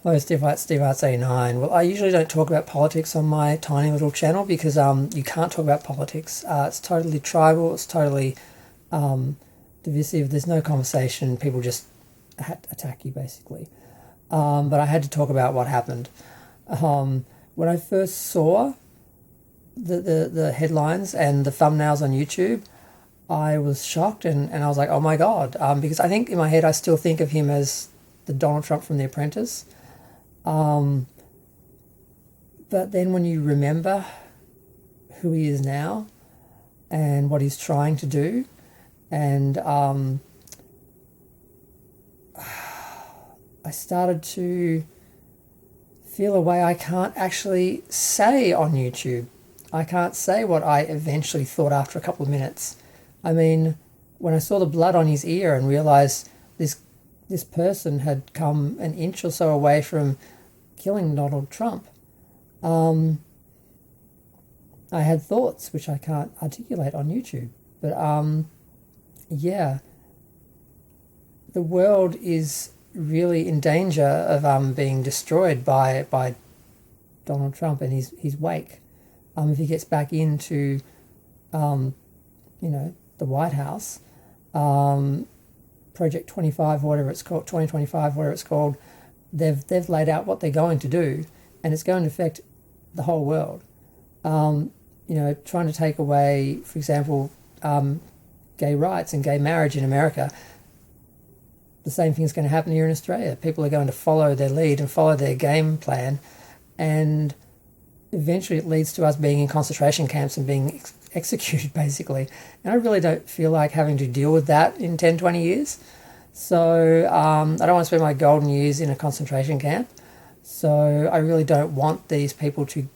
Hello, Steve Arts 89. Well, I usually don't talk about politics on my tiny little channel because you can't talk about politics. It's totally tribal. It's totally divisive. There's no conversation. People just attack you basically. But I had to talk about what happened. When I first saw the headlines and the thumbnails on YouTube, I was shocked and I was like, oh my God, because I think in my head I still think of him as the Donald Trump from The Apprentice. But then when you remember who he is now and what he's trying to do, and I started to feel a way I can't actually say on YouTube. I can't say what I eventually thought after a couple of minutes. I mean, when I saw the blood on his ear and realised this person had come an inch or so away from killing Donald Trump, I had thoughts which I can't articulate on YouTube. But yeah, the world is really in danger of being destroyed by Donald Trump and his wake. If he gets back into the White House, Project 25, whatever it's called, 2025, whatever it's called, they've laid out what they're going to do, and it's going to affect the whole world. Trying to take away, for example, gay rights and gay marriage in America. The same thing's going to happen here in Australia. People are going to follow their lead and follow their game plan, and eventually it leads to us being in concentration camps and being executed, basically. And I really don't feel like having to deal with that in 10, 20 years. So I don't want to spend my golden years in a concentration camp. So I really don't want these people to,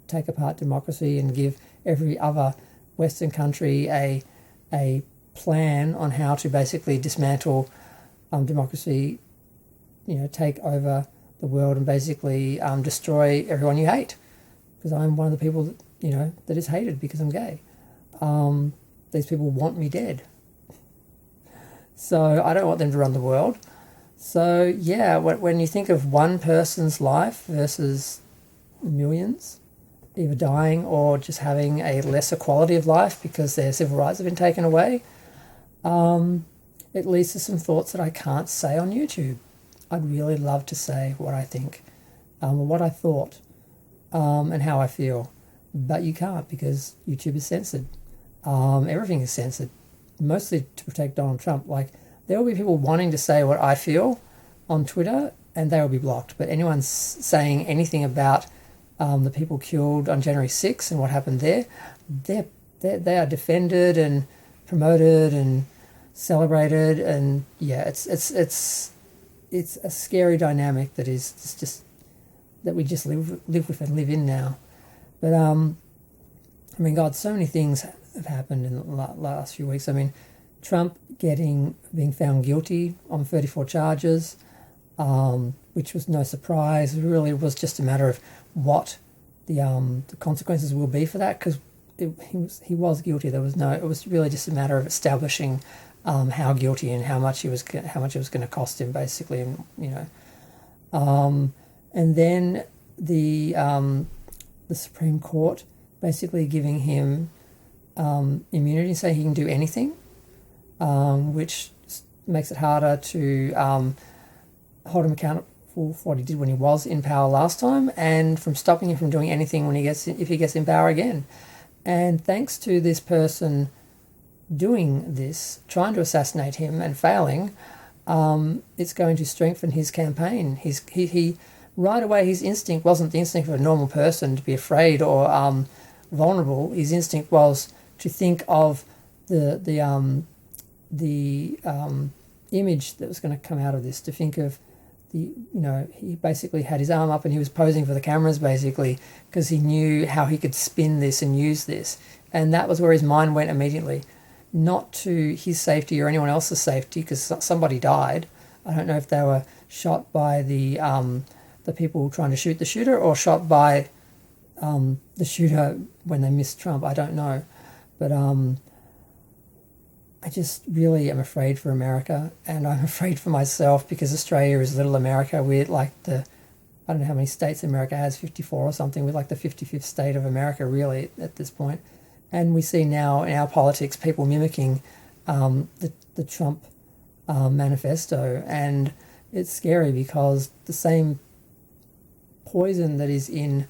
take apart democracy and give every other Western country a plan on how to basically dismantle democracy, take over the world and basically destroy everyone you hate. Because I'm one of the people that is hated because I'm gay. These people want me dead. So I don't want them to run the world. So yeah, when you think of one person's life versus millions, either dying or just having a lesser quality of life because their civil rights have been taken away, it leads to some thoughts that I can't say on YouTube. I'd really love to say what I think, or what I thought, and how I feel. But you can't because YouTube is censored. Everything is censored, mostly to protect Donald Trump. Like, there will be people wanting to say what I feel on Twitter, and they will be blocked. But anyone saying anything about the people killed on January 6th and what happened there, they are defended and promoted and celebrated. And yeah, it's a scary dynamic that is just that we just live with and live in now. But God, so many things have happened in the last few weeks. I mean, Trump being found guilty on 34 charges, which was no surprise. It really was just a matter of what the consequences will be for that, because he was guilty. It was really just a matter of establishing how guilty and how much it was going to cost him, basically, and then the Supreme Court basically giving him immunity, saying he can do anything, which makes it harder to hold him accountable for what he did when he was in power last time, and from stopping him from doing anything if he gets in power again. And thanks to this person doing this, trying to assassinate him and failing, it's going to strengthen his campaign. He right away, his instinct wasn't the instinct of a normal person to be afraid or vulnerable. His instinct was to think of the image that was going to come out of this, to think of he basically had his arm up and he was posing for the cameras, basically, because he knew how he could spin this and use this. And that was where his mind went immediately, not to his safety or anyone else's safety, because somebody died. I don't know if they were shot by the people trying to shoot the shooter or shot by the shooter when they missed Trump. I don't know. But I just really am afraid for America, and I'm afraid for myself because Australia is little America. We're like I don't know how many states America has, 54 or something. We're like the 55th state of America, really, at this point. And we see now in our politics people mimicking the Trump manifesto, and it's scary because the same poison that is in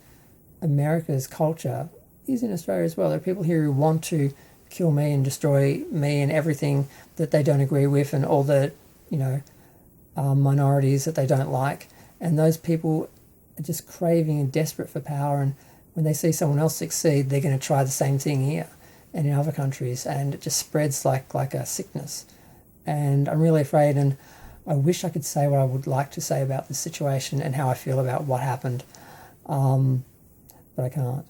America's culture is in Australia as well. There are people here who want to kill me and destroy me and everything that they don't agree with, and all the minorities that they don't like. And those people are just craving and desperate for power, and when they see someone else succeed, they're going to try the same thing here and in other countries, and it just spreads like a sickness. And I'm really afraid, and I wish I could say what I would like to say about this situation and how I feel about what happened, but I can't.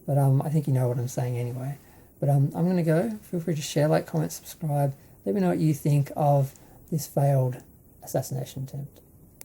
But I think you know what I'm saying anyway. But I'm going to go. Feel free to share, like, comment, subscribe. Let me know what you think of this failed assassination attempt.